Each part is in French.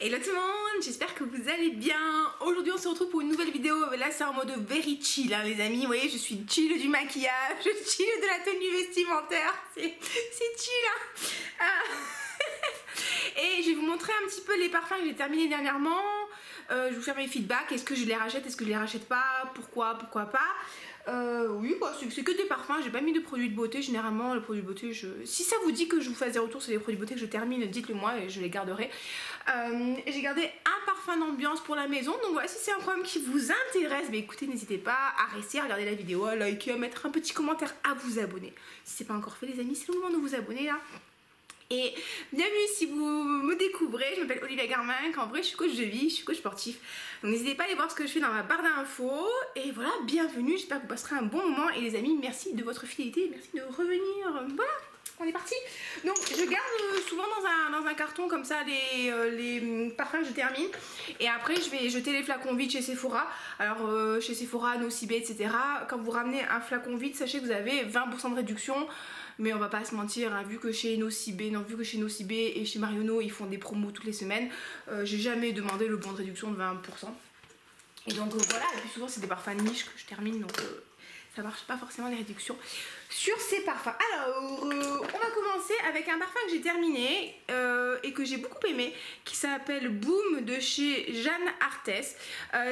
Hello tout le monde, j'espère que vous allez bien. Aujourd'hui on se retrouve pour une nouvelle vidéo. Là c'est en mode very chill hein, les amis. Vous voyez, je suis chill du maquillage, chill de la tenue vestimentaire. C'est chill hein. Et je vais vous montrer un petit peu les parfums que j'ai terminés dernièrement. Je vais vous faire mes feedbacks. Est-ce que je les rachète, est-ce que je les rachète pas, pourquoi pas. Oui, bah, c'est que des parfums, j'ai pas mis de produits de beauté. Généralement, le produit de beauté, si ça vous dit que je vous fasse des retours sur les produits de beauté que je termine, dites-le moi et je les garderai. J'ai gardé un parfum d'ambiance pour la maison. Donc voilà, si c'est un problème qui vous intéresse, bah, écoutez, n'hésitez pas à rester, à regarder la vidéo, à liker, à mettre un petit commentaire, à vous abonner. Si c'est pas encore fait, les amis, c'est le moment de vous abonner là. Et bienvenue si vous me découvrez, je m'appelle Olivia Garminck, en vrai je suis coach de vie, je suis coach sportif. Donc n'hésitez pas à aller voir ce que je fais dans ma barre d'infos. Et voilà, bienvenue, j'espère que vous passerez un bon moment. Et les amis, merci de votre fidélité, merci de revenir. Voilà, on est parti. Donc je garde souvent dans un carton comme ça les parfums que je termine. Et après je vais jeter les flacons vides chez Sephora. Alors chez Sephora, Nocibé, etc. Quand vous ramenez un flacon vide, sachez que vous avez 20% de réduction. Mais on va pas se mentir, hein, vu que chez Nocibé et chez Marionneau ils font des promos toutes les semaines, j'ai jamais demandé le bon de réduction de 20%. Et donc voilà, et puis souvent c'est des parfums de niche que je termine, donc ça marche pas forcément les réductions sur ces parfums. Alors on va commencer avec un parfum que j'ai terminé et que j'ai beaucoup aimé, qui s'appelle Boom de chez Jeanne Arthès.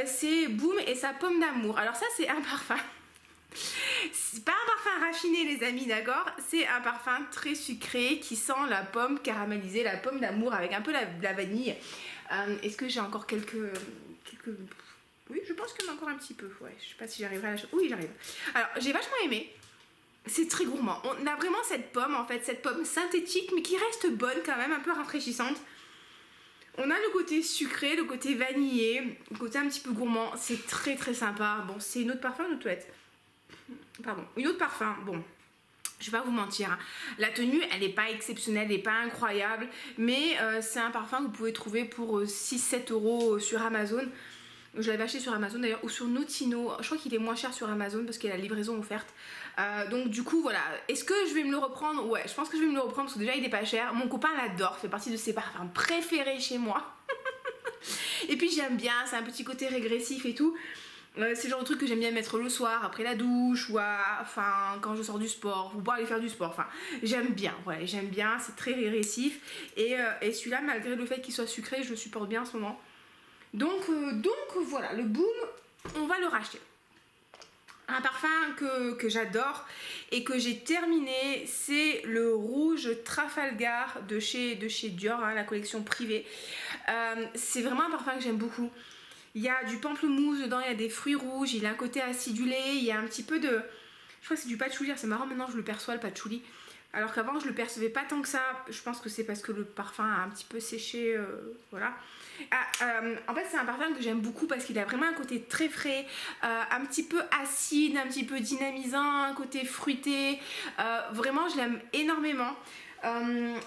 C'est Boom et sa pomme d'amour. Alors ça c'est un parfum. C'est pas un parfum raffiné les amis, d'accord? C'est un parfum très sucré qui sent la pomme caramélisée, la pomme d'amour avec un peu la vanille. Est-ce que j'ai encore quelques... Oui, je pense qu'il y en a encore un petit peu. Ouais, je sais pas si j'arriverai à la... Oui, j'arrive. Alors, j'ai vachement aimé. C'est très gourmand. On a vraiment cette pomme, en fait, cette pomme synthétique, mais qui reste bonne quand même, un peu rafraîchissante. On a le côté sucré, le côté vanillé, le côté un petit peu gourmand. C'est très très sympa. Bon, c'est une autre parfum, une autre toilette. Pardon, une autre parfum, bon, je vais pas vous mentir, hein. La tenue elle n'est pas exceptionnelle, elle n'est pas incroyable, mais c'est un parfum que vous pouvez trouver pour 6-7 € sur Amazon. Je l'avais acheté sur Amazon d'ailleurs, ou sur Notino, je crois qu'il est moins cher sur Amazon parce qu'il y a la livraison offerte. Donc du coup voilà, est-ce que je vais me le reprendre? Ouais, je pense que je vais me le reprendre parce que déjà il est pas cher, mon copain l'adore, fait partie de ses parfums préférés chez moi. Et puis j'aime bien, c'est un petit côté régressif et tout. C'est le genre de truc que j'aime bien mettre le soir après la douche ou enfin quand je sors du sport ou pour aller faire du sport. Enfin j'aime bien, ouais, j'aime bien, c'est très régressif et celui-là malgré le fait qu'il soit sucré je le supporte bien en ce moment. Donc voilà, le Boom on va le racheter. Un parfum que j'adore et que j'ai terminé, c'est le rouge Trafalgar de chez Dior, hein, la collection privée. C'est vraiment un parfum que j'aime beaucoup. Il y a du pamplemousse dedans, il y a des fruits rouges, il a un côté acidulé, il y a un petit peu de... Je crois que c'est du patchouli, c'est marrant maintenant je le perçois le patchouli. Alors qu'avant je le percevais pas tant que ça, je pense que c'est parce que le parfum a un petit peu séché, voilà. En fait c'est un parfum que j'aime beaucoup parce qu'il a vraiment un côté très frais, un petit peu acide, un petit peu dynamisant, un côté fruité, vraiment je l'aime énormément.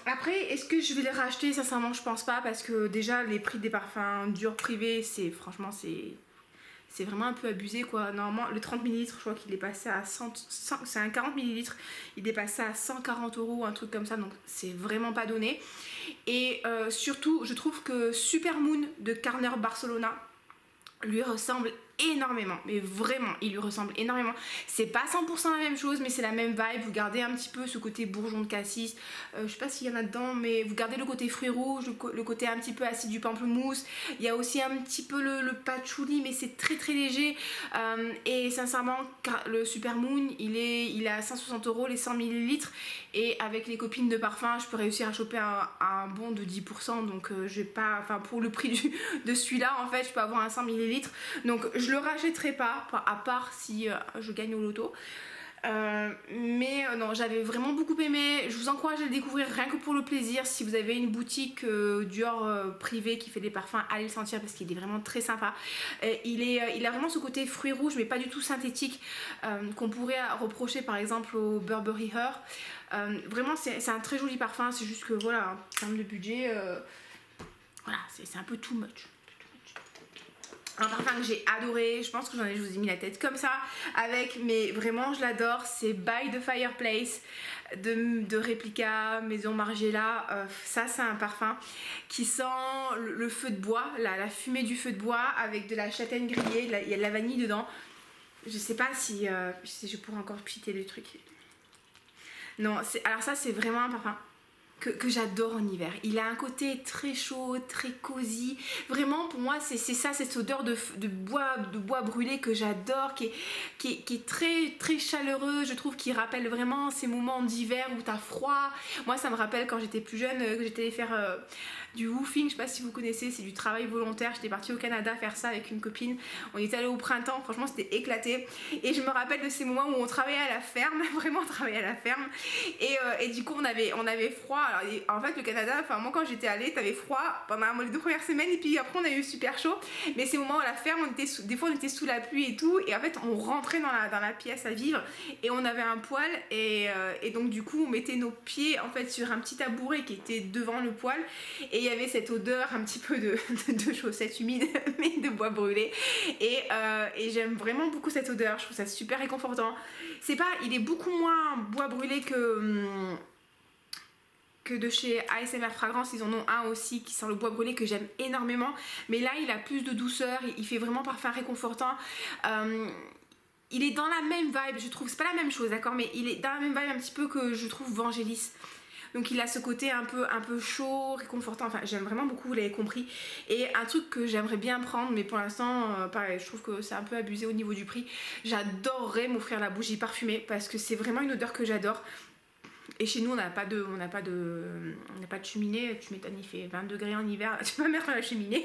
Après est-ce que je vais les racheter? Sincèrement je pense pas parce que déjà les prix des parfums Dior privés franchement c'est vraiment un peu abusé quoi. Normalement le 30 ml je crois qu'il est passé à 100 c'est un 40 ml, il est passé à 140 €, un truc comme ça, donc c'est vraiment pas donné. Et surtout je trouve que Super Moon de Carner Barcelona lui ressemble énormément, mais vraiment il lui ressemble énormément. C'est pas 100% la même chose mais c'est la même vibe. Vous gardez un petit peu ce côté bourgeon de cassis, je sais pas s'il y en a dedans, mais vous gardez le côté fruits rouges, le côté un petit peu acide du pamplemousse. Il y a aussi un petit peu le patchouli mais c'est très très léger, et sincèrement le Super Moon il est à 160 € les 100 ml et avec les copines de parfum je peux réussir à choper un bon de 10%, donc je vais pas, enfin pour le prix de celui-là en fait je peux avoir un 100 ml, donc je le rachèterai pas à part si je gagne au loto. Non, j'avais vraiment beaucoup aimé. Je vous encourage à le découvrir rien que pour le plaisir. Si vous avez une boutique Dior privée qui fait des parfums, allez le sentir parce qu'il est vraiment très sympa. Il a vraiment ce côté fruits rouges mais pas du tout synthétique qu'on pourrait reprocher par exemple au Burberry Her. Vraiment c'est un très joli parfum, c'est juste que voilà en termes de budget, voilà c'est un peu too much. Un parfum que j'ai adoré, je pense que je vous ai mis la tête comme ça avec, mais vraiment je l'adore, c'est By the Fireplace de Replica Maison Margiela. Ça c'est un parfum qui sent le feu de bois, la fumée du feu de bois avec de la châtaigne grillée, il y a de la vanille dedans. Je sais pas si je pourrais encore piter le truc. Non, alors ça c'est vraiment un parfum que j'adore en hiver. Il a un côté très chaud, très cosy. Vraiment, pour moi, c'est ça, cette odeur de bois brûlé que j'adore, qui est très, très chaleureux. Je trouve qu'il rappelle vraiment ces moments d'hiver où t'as froid. Moi, ça me rappelle quand j'étais plus jeune, que j'étais allée faire du woofing. Je sais pas si vous connaissez, c'est du travail volontaire. J'étais partie au Canada faire ça avec une copine. On était allé au printemps, franchement, c'était éclaté. Et je me rappelle de ces moments où on travaillait à la ferme, vraiment on travaillait à la ferme. Et du coup, on avait froid. Alors, en fait, le Canada, enfin moi quand j'étais allée, t'avais froid pendant les 2 premières semaines et puis après on a eu super chaud. Mais ces moments à la ferme, des fois on était sous la pluie et tout, et en fait on rentrait dans la pièce à vivre et on avait un poêle et donc du coup on mettait nos pieds en fait sur un petit tabouret qui était devant le poêle et il y avait cette odeur un petit peu de chaussettes humides mais de bois brûlé et j'aime vraiment beaucoup cette odeur, je trouve ça super réconfortant. Il est beaucoup moins bois brûlé que de chez ASMR Fragrance. Ils en ont un aussi qui sent le bois brûlé que j'aime énormément, mais là il a plus de douceur, il fait vraiment parfum réconfortant. Il est dans la même vibe, je trouve, c'est pas la même chose, d'accord, mais il est dans la même vibe un petit peu que je trouve Vangelis. Donc il a ce côté un peu chaud, réconfortant, enfin j'aime vraiment beaucoup, vous l'avez compris. Et un truc que j'aimerais bien prendre, mais pour l'instant, pareil, je trouve que c'est un peu abusé au niveau du prix. J'adorerais m'offrir la bougie parfumée parce que c'est vraiment une odeur que j'adore. Et chez nous on n'a pas de cheminée, tu m'étonnes, il fait 20 degrés en hiver, tu peux pas mettre la cheminée.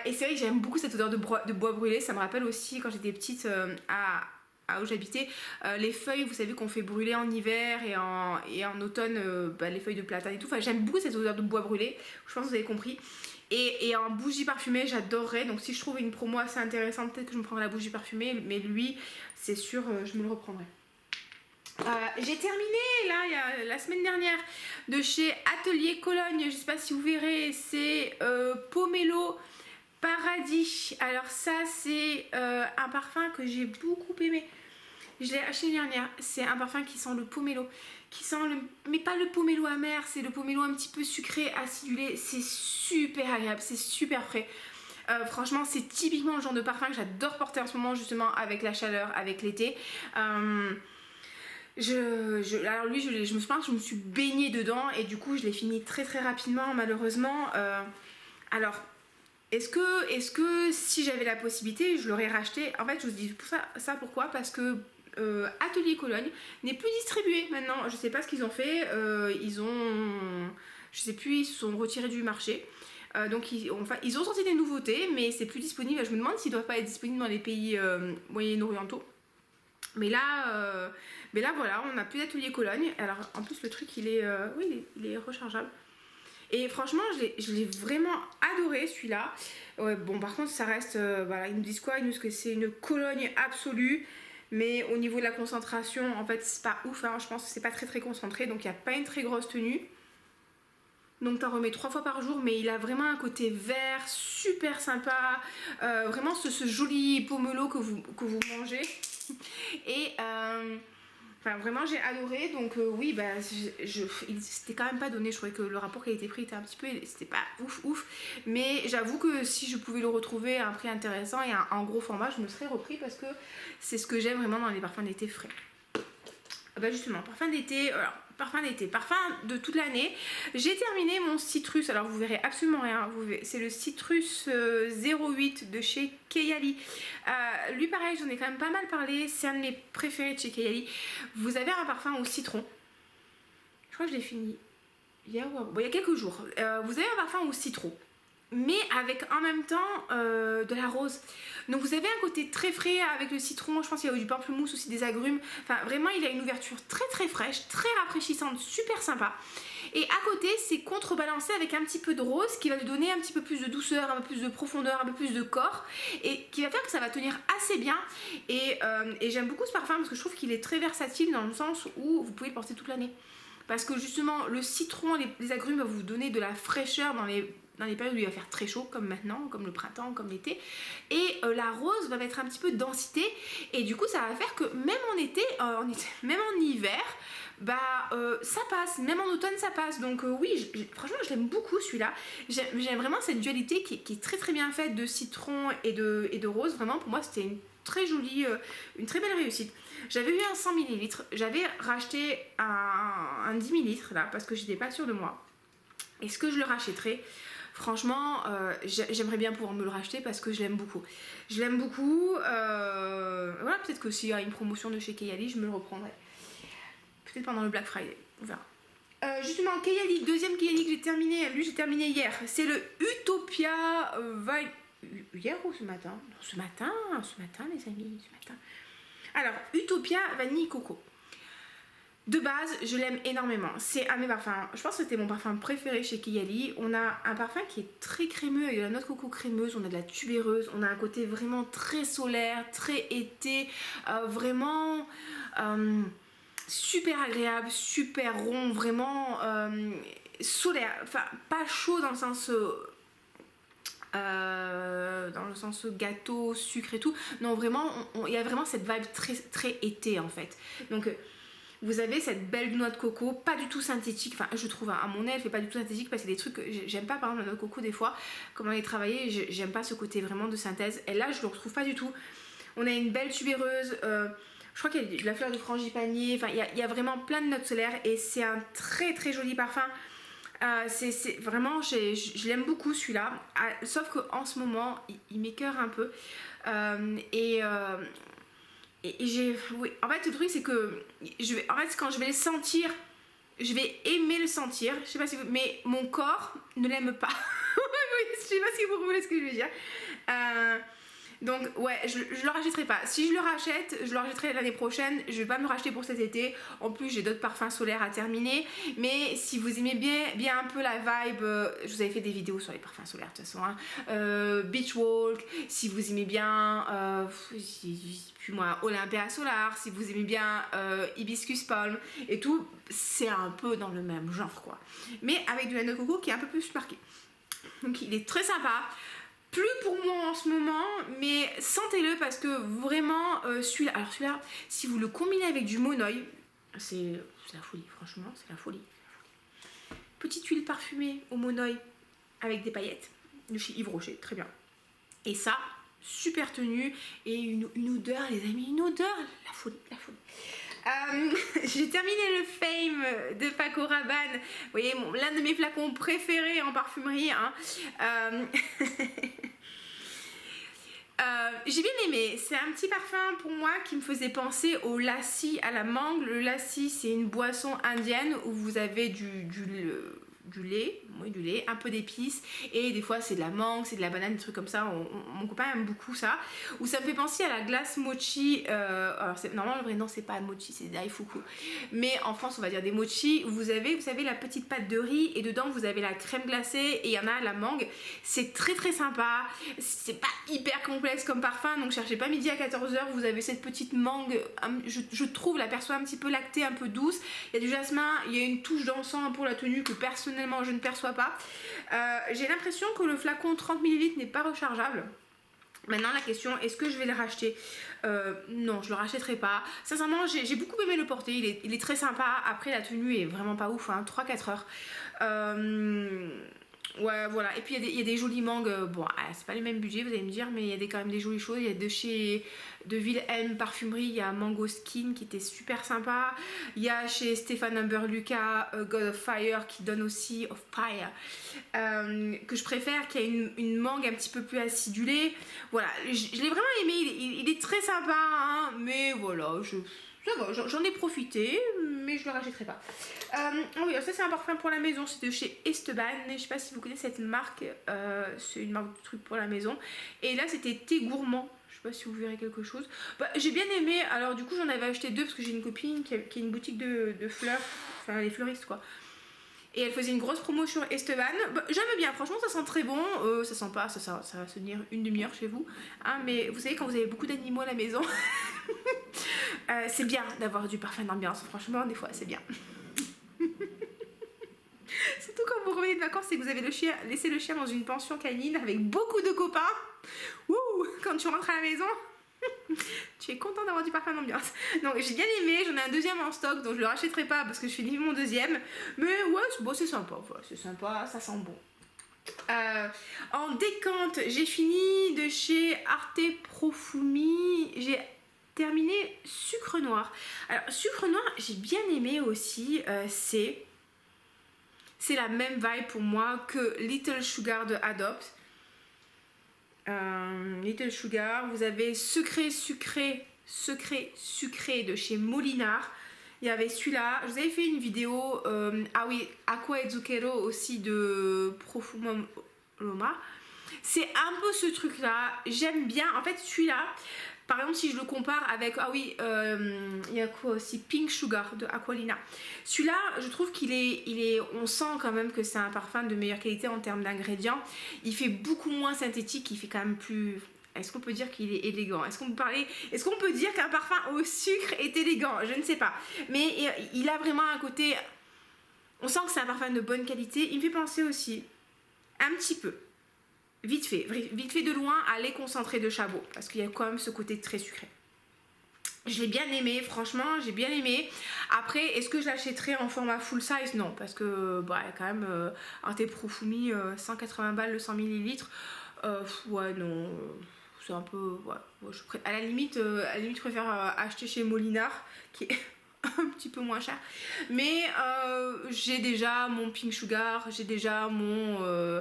Et c'est vrai que j'aime beaucoup cette odeur de bois brûlé, ça me rappelle aussi quand j'étais petite où j'habitais, les feuilles, vous savez qu'on fait brûler en hiver et en automne, les feuilles de platane et tout, enfin j'aime beaucoup cette odeur de bois brûlé, je pense que vous avez compris. Et en bougie parfumée j'adorerais, donc si je trouve une promo assez intéressante peut-être que je me prendrai la bougie parfumée, mais lui c'est sûr je me le reprendrai. J'ai terminé là la semaine dernière de chez Atelier Cologne, je sais pas si vous verrez, c'est Pomelo Paradis. Alors ça c'est un parfum que j'ai beaucoup aimé, je l'ai acheté l'année dernière. C'est un parfum qui sent le pomelo, mais pas le pomelo amer, c'est le pomelo un petit peu sucré, acidulé, c'est super agréable, c'est super frais. Franchement c'est typiquement le genre de parfum que j'adore porter en ce moment, justement avec la chaleur, avec l'été. Alors lui je me souviens que je me suis baignée dedans et du coup je l'ai fini très très rapidement malheureusement. Alors est-ce que si j'avais la possibilité je l'aurais racheté? En fait je vous dis ça pourquoi? Parce que Atelier Cologne n'est plus distribué maintenant, je sais pas ce qu'ils ont fait, je sais plus, ils se sont retirés du marché. Donc ils ont sorti des nouveautés mais c'est plus disponible. Je me demande s'ils ne doivent pas être disponibles dans les pays moyen-orientaux. Mais là voilà, on n'a plus d'Atelier Cologne. Alors en plus le truc il est rechargeable. Et franchement je l'ai vraiment adoré celui-là. Ouais, bon par contre ça reste, voilà, ils nous disent quoi? Ils nous disent que c'est une Cologne absolue. Mais au niveau de la concentration en fait c'est pas ouf, hein. Je pense que c'est pas très très concentré. Donc il n'y a pas une très grosse tenue. Donc t'en remets 3 fois par jour, mais il a vraiment un côté vert, super sympa. Vraiment ce joli pomelo que vous mangez. Et enfin vraiment j'ai adoré. Donc oui c'était quand même pas donné. Je trouvais que le rapport qualité-prix était un petit peu, c'était pas ouf. Mais j'avoue que si je pouvais le retrouver à un prix intéressant et en gros format, je me serais repris parce que c'est ce que j'aime vraiment dans les parfums d'été frais. Bah justement, parfum d'été, parfum de toute l'année. J'ai terminé mon citrus, alors vous verrez absolument rien, c'est le citrus 08 de chez Kayali. Lui pareil, j'en ai quand même pas mal parlé, c'est un de mes préférés de chez Kayali. Vous avez un parfum au citron, je crois que je l'ai fini il y a quelques jours. Vous avez un parfum au citron, mais avec en même temps de la rose. Donc vous avez un côté très frais avec le citron, je pense qu'il y a du pamplemousse aussi, des agrumes. Enfin vraiment il a une ouverture très très fraîche, très rafraîchissante, super sympa. Et à côté c'est contrebalancé avec un petit peu de rose qui va lui donner un petit peu plus de douceur, un peu plus de profondeur, un peu plus de corps. Et qui va faire que ça va tenir assez bien. Et j'aime beaucoup ce parfum parce que je trouve qu'il est très versatile dans le sens où vous pouvez le porter toute l'année. Parce que justement le citron, les agrumes vont vous donner de la fraîcheur dans les dans les périodes où il va faire très chaud, comme maintenant, comme le printemps, comme l'été. Et la rose va mettre un petit peu de densité. Et du coup, ça va faire que même en été, même en hiver, bah ça passe. Même en automne, ça passe. Donc oui, franchement, je l'aime beaucoup celui-là. J'aime vraiment cette dualité qui est très très bien faite de citron et de rose. Vraiment, pour moi, c'était une très jolie, une très belle réussite. J'avais eu un 100 ml. J'avais racheté un 10 ml là, parce que j'étais pas sûre de moi. Est-ce que je le rachèterai? Franchement, j'aimerais bien pouvoir me le racheter parce que je l'aime beaucoup. Je l'aime beaucoup. Voilà, peut-être que s'il y a une promotion de chez Kayali, je me le reprendrai. Peut-être pendant le Black Friday, on verra. Justement, Kayali, deuxième Kayali que j'ai terminé, lui j'ai terminé hier. C'est le Utopia hier ou ce matin? Non, ce matin les amis, ce matin. Alors, Utopia Vanille Coco. De base, je l'aime énormément. C'est un de mes parfums. Je pense que c'était mon parfum préféré chez Kayali. On a un parfum qui est très crémeux avec de la noix de coco crémeuse. On a de la tubéreuse. On a un côté vraiment très solaire, très été. Vraiment super agréable, super rond. Vraiment solaire. Enfin, pas chaud dans le sens gâteau, sucre et tout. Non, vraiment, il y a vraiment cette vibe très, très été en fait. Donc, vous avez cette belle noix de coco, pas du tout synthétique, enfin je trouve à mon nez elle fait pas du tout synthétique parce que des trucs que j'aime pas, par exemple la noix de coco des fois, comment elle est travaillée, j'aime pas ce côté vraiment de synthèse, et là je le retrouve pas du tout. On a une belle tubéreuse, je crois qu'il y a de la fleur de frangipanier, enfin il y a vraiment plein de notes solaires et c'est un très très joli parfum. C'est vraiment, je l'aime beaucoup celui-là, sauf qu'en ce moment il m'écœure un peu oui, en fait le truc c'est que en fait quand je vais le sentir, je vais aimer le sentir, je sais pas si vous, mais mon corps ne l'aime pas. Je sais pas si vous comprenez ce que je veux dire. Donc ouais, je le rachèterai pas. Si je le rachète, je le rachèterai l'année prochaine. Je vais pas me le racheter pour cet été. En plus j'ai d'autres parfums solaires à terminer. Mais si vous aimez bien un peu la vibe, je vous avais fait des vidéos sur les parfums solaires de toute façon, hein. Beach Walk, si vous aimez bien puis moi Olympia Solar, si vous aimez bien Hibiscus Palm et tout, c'est un peu dans le même genre quoi. Mais avec du noix de coco qui est un peu plus marqué. Donc il est très sympa. Plus pour moi en ce moment, mais sentez-le parce que vraiment celui-là, alors celui-là, si vous le combinez avec du monoï, c'est la folie, franchement, c'est la folie. Petite huile parfumée au monoï avec des paillettes de chez Yves Rocher, très bien. Et ça, super tenue et une odeur, les amis, une odeur, la folie, la folie. J'ai terminé le Fame de Paco Rabanne. Vous voyez, l'un de mes flacons préférés en parfumerie, hein. J'ai bien aimé. C'est un petit parfum pour moi qui me faisait penser au lassi à la mangue. Le lassi, c'est une boisson indienne où vous avez du lait, oui, du lait, un peu d'épices et des fois c'est de la mangue, c'est de la banane, des trucs comme ça. Mon copain aime beaucoup ça. Ou ça me fait penser à la glace mochi. Alors normalement le vrai nom c'est pas mochi, c'est daifuku. Mais en France on va dire des mochi. Vous savez la petite pâte de riz et dedans vous avez la crème glacée et il y en a la mangue. C'est très très sympa. C'est pas hyper complexe comme parfum, donc cherchez pas midi à 14h. Vous avez cette petite mangue, je trouve la perçoit un petit peu lactée, un peu douce. Il y a du jasmin, il y a une touche d'encens pour la tenue que personnellement je ne perçois pas. J'ai l'impression que le flacon 30 ml n'est pas rechargeable. Maintenant la question, est-ce que je vais le racheter? Non, je le rachèterai pas. Sincèrement, j'ai beaucoup aimé le porter, il est très sympa. Après la tenue est vraiment pas ouf, hein, 3-4 heures. Ouais, voilà. Et puis il y a des jolies mangues. Bon, c'est pas le même budget, vous allez me dire, mais il y a quand même des jolies choses. Il y a de Wilhelm Parfumerie, il y a Mango Skin qui était super sympa. Il y a chez Stéphane Humber Lucas God of Fire qui donne aussi of Fire, que je préfère, qui a une mangue un petit peu plus acidulée. Voilà, je l'ai vraiment aimé. Il est très sympa, hein, mais voilà, j'en ai profité, mais je le rachèterai pas. Oui, ça c'est un parfum pour la maison, c'est de chez Esteban. Je sais pas si vous connaissez cette marque, c'est une marque de trucs pour la maison. Et là c'était thé gourmand. Je sais pas si vous verrez quelque chose. Bah, j'ai bien aimé. Alors du coup j'en avais acheté 2 parce que j'ai une copine qui a une boutique de fleurs, enfin les fleuristes quoi. Et elle faisait une grosse promo sur Esteban. Bah, j'aime bien, franchement ça sent très bon. Ça sent pas, ça va se tenir une demi-heure chez vous, hein, mais vous savez quand vous avez beaucoup d'animaux à la maison, c'est bien d'avoir du parfum d'ambiance. Franchement des fois c'est bien. Surtout quand vous revenez de vacances et que vous avez laissé le chien dans une pension canine avec beaucoup de copains. Ouh, quand tu rentres à la maison, tu es content d'avoir du parfum d'ambiance. Donc j'ai bien aimé, j'en ai un deuxième en stock, donc je le rachèterai pas parce que je finis mon deuxième. Mais ouais, c'est sympa, c'est sympa, ça sent bon. En décante, j'ai fini de chez Arte Profumi. J'ai terminé Sucre Noir. Alors Sucre Noir, j'ai bien aimé aussi. C'est la même vibe pour moi que Little Sugar de Adopt. Little Sugar, vous avez Secret Sucré de chez Molinard. Il y avait celui-là, je vous avais fait une vidéo, ah oui, Aqua et Zucchero aussi de Profumoma. C'est un peu ce truc là, j'aime bien, en fait celui-là, par exemple si je le compare avec, ah oui, il y a quoi aussi, Pink Sugar de Aqualina. Celui-là, je trouve qu'il est, on sent quand même que c'est un parfum de meilleure qualité en termes d'ingrédients. Il fait beaucoup moins synthétique, il fait quand même plus... Est-ce qu'on peut dire qu'il est élégant? Est-ce qu'on peut dire qu'un parfum au sucre est élégant? Je ne sais pas. Mais il a vraiment un côté... On sent que c'est un parfum de bonne qualité. Il me fait penser aussi, un petit peu, vite fait de loin, à lait concentré de Chabot. Parce qu'il y a quand même ce côté très sucré. Je l'ai bien aimé, franchement, j'ai bien aimé. Après, est-ce que je l'achèterais en format full size? Non, parce que, bah, il y a quand même Arte Profumi, 180 balles le 100 ml. Ouais, non... c'est un peu... Ouais, à la limite, je préfère acheter chez Molinard, qui est un petit peu moins cher. Mais j'ai déjà mon Pink Sugar, j'ai déjà mon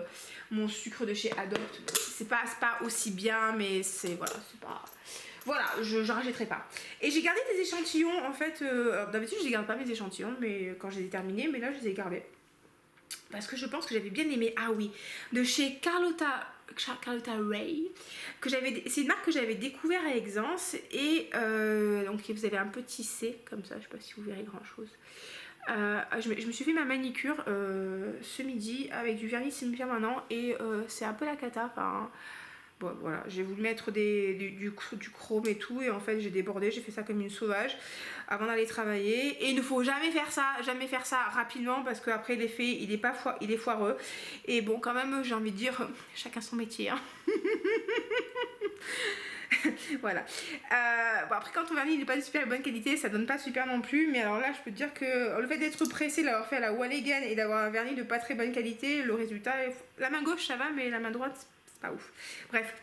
sucre de chez Adopt. C'est pas aussi bien, mais c'est... Voilà, c'est pas... Voilà, je ne rachèterai pas. Et j'ai gardé des échantillons, en fait. D'habitude, je ne garde pas mes échantillons, mais quand je les ai terminés, mais là, je les ai gardés. Parce que je pense que j'avais bien aimé, ah oui, de chez Carlotta Ray, c'est une marque que j'avais découvert à Exence, et donc vous avez un petit C comme ça, je sais pas si vous verrez grand chose. Je me suis fait ma manicure ce midi avec du vernis semi-permanent, et c'est un peu la cata, enfin... Bon, voilà, j'ai voulu mettre du chrome et tout, et en fait j'ai débordé, j'ai fait ça comme une sauvage avant d'aller travailler. Et il ne faut jamais faire ça rapidement, parce qu'après l'effet il est foireux. Et bon, quand même, j'ai envie de dire, chacun son métier, hein. Voilà. Bon, après, quand ton vernis n'est pas de super bonne qualité, ça donne pas super non plus. Mais alors là, je peux te dire que le fait d'être pressé, d'avoir fait à la Walligan et d'avoir un vernis de pas très bonne qualité, le résultat, la main gauche ça va, mais la main droite, pas ouf. Bref,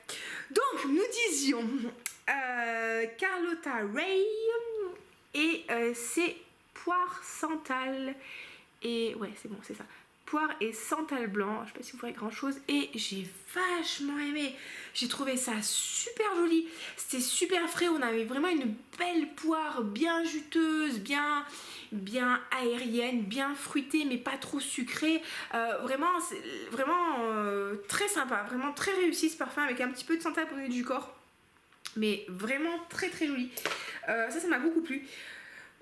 donc nous disions Carlotta Ray, et c'est poire santal, et ouais c'est bon, c'est ça, poire et santal blanc, je sais pas si vous voyez grand chose, et j'ai vachement aimé, j'ai trouvé ça super joli, c'était super frais, on avait vraiment une belle poire bien juteuse, bien aérienne, bien fruitée mais pas trop sucrée, vraiment très sympa, vraiment très réussi ce parfum, avec un petit peu de santal pour donner du corps, mais vraiment très joli. Ça m'a beaucoup plu.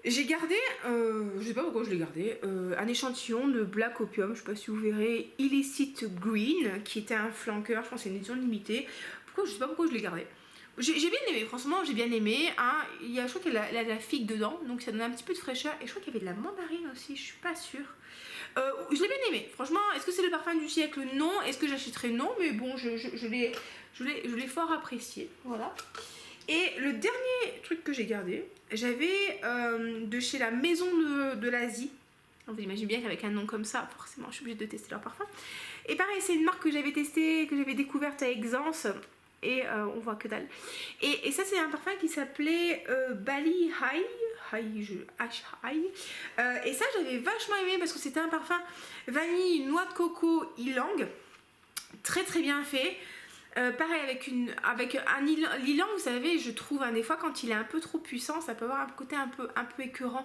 J'ai gardé, je sais pas pourquoi je l'ai gardé, un échantillon de Black Opium, je sais pas si vous verrez, Illicit Green, qui était un flanqueur, je pense que c'est une édition limitée. Je sais pas pourquoi je l'ai gardé. J'ai bien aimé, franchement j'ai bien aimé, hein. Je crois qu'il y a la figue dedans, donc ça donne un petit peu de fraîcheur, et je crois qu'il y avait de la mandarine aussi, je suis pas sûre. Je l'ai bien aimé, franchement. Est-ce que c'est le parfum du siècle? Non. Est-ce que j'achèterais? Non, mais bon, je l'ai fort apprécié, voilà. Et le dernier truc que j'ai gardé, j'avais de chez la maison de l'Asie. Vous imaginez bien qu'avec un nom comme ça, forcément je suis obligée de tester leur parfum. Et pareil, c'est une marque que j'avais testée, que j'avais découverte à Exence, et on voit que dalle. Et ça, c'est un parfum qui s'appelait Bali High. Et ça, j'avais vachement aimé parce que c'était un parfum vanille, noix de coco, ylang, très bien fait. Pareil, avec un ylang, vous savez, je trouve des fois quand il est un peu trop puissant, ça peut avoir un côté un peu écœurant.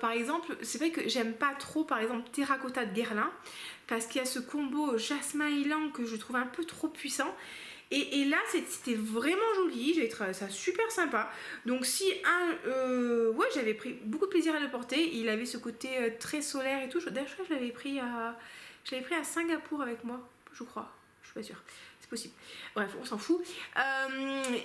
Par exemple, c'est vrai que j'aime pas trop, par exemple, Terracotta de Guerlain, parce qu'il y a ce combo jasmin ylang que je trouve un peu trop puissant. Et là, c'était vraiment joli, j'avais trouvé ça super sympa. Donc si ouais, j'avais pris beaucoup de plaisir à le porter. Il avait ce côté très solaire et tout. D'ailleurs, je crois que je l'avais pris à Singapour avec moi, je crois. suis pas sûre, c'est possible. Bref, on s'en fout.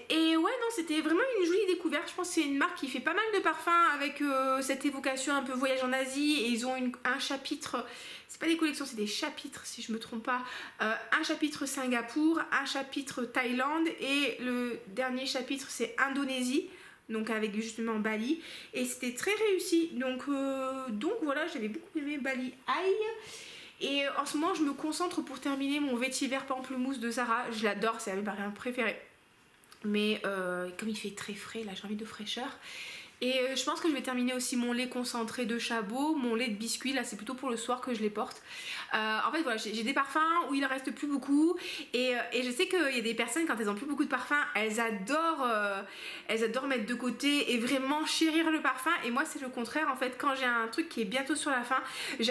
Et ouais, non, c'était vraiment une jolie découverte. Je pense que c'est une marque qui fait pas mal de parfums avec cette évocation un peu voyage en Asie. Et ils ont un chapitre, c'est pas des collections, c'est des chapitres si je me trompe pas. Un chapitre Singapour, un chapitre Thaïlande et le dernier chapitre c'est Indonésie. Donc avec justement Bali. Et c'était très réussi. Donc voilà, j'avais beaucoup aimé Bali Aïe. Et en ce moment, je me concentre pour terminer mon vétiver pamplemousse de Zara. Je l'adore, c'est ma parfum préférée. Mais comme il fait très frais, là j'ai envie de fraîcheur. Et je pense que je vais terminer aussi mon lait concentré de Chabot, mon lait de biscuit, là c'est plutôt pour le soir que je les porte. En fait voilà, j'ai des parfums où il en reste plus beaucoup et je sais qu'il y a des personnes quand elles ont plus beaucoup de parfums, elles adorent mettre de côté et vraiment chérir le parfum. Et moi c'est le contraire en fait, quand j'ai un truc qui est bientôt sur la fin,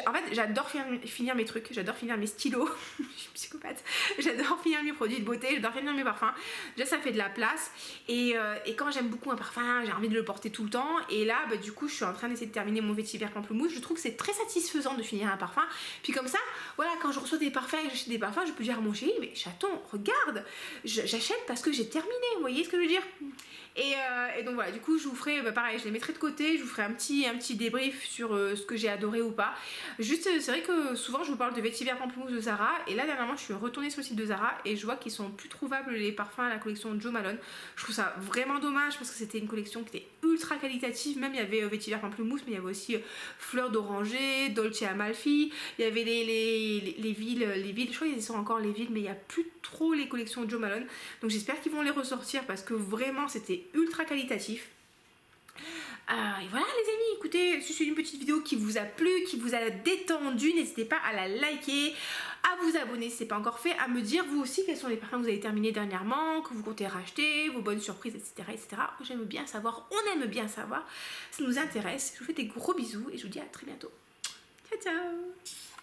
en fait j'adore finir mes trucs, j'adore finir mes stylos, je suis psychopathe, j'adore finir mes produits de beauté, j'adore finir mes parfums, déjà ça fait de la place et quand j'aime beaucoup un parfum, j'ai envie de le porter tout le temps. Et là bah, du coup je suis en train d'essayer de terminer mon vétiver pamplemousse. Je trouve que c'est très satisfaisant de finir un parfum, puis comme ça voilà, quand je reçois des parfums et que j'achète des parfums, je peux dire à mon chéri mais chaton regarde, j'achète parce que j'ai terminé, vous voyez ce que je veux dire. Et donc voilà, du coup je vous ferai bah, pareil, je les mettrai de côté, je vous ferai un petit débrief sur ce que j'ai adoré ou pas. Juste c'est vrai que souvent je vous parle de vétiver pamplemousse de Zara et là dernièrement je suis retournée sur le site de Zara et je vois qu'ils sont plus trouvables les parfums à la collection Jo Malone. Je trouve ça vraiment dommage parce que c'était une collection qui était ultra qualitative. Même il y avait vétiver pamplemousse, mais il y avait aussi fleurs d'oranger, Dolce Amalfi, il y avait les villes, je crois qu'ils sont encore les villes, mais il n'y a plus trop les collections Jo Malone. Donc j'espère qu'ils vont les ressortir parce que vraiment c'était ultra qualitatif. Et voilà les amis, écoutez, si c'est une petite vidéo qui vous a plu, qui vous a détendu, n'hésitez pas à la liker, à vous abonner si ce n'est pas encore fait, à me dire vous aussi quels sont les parfums que vous avez terminés dernièrement, que vous comptez racheter, vos bonnes surprises, etc. etc. J'aime bien savoir, on aime bien savoir, ça nous intéresse. Je vous fais des gros bisous et je vous dis à très bientôt. Ciao ciao.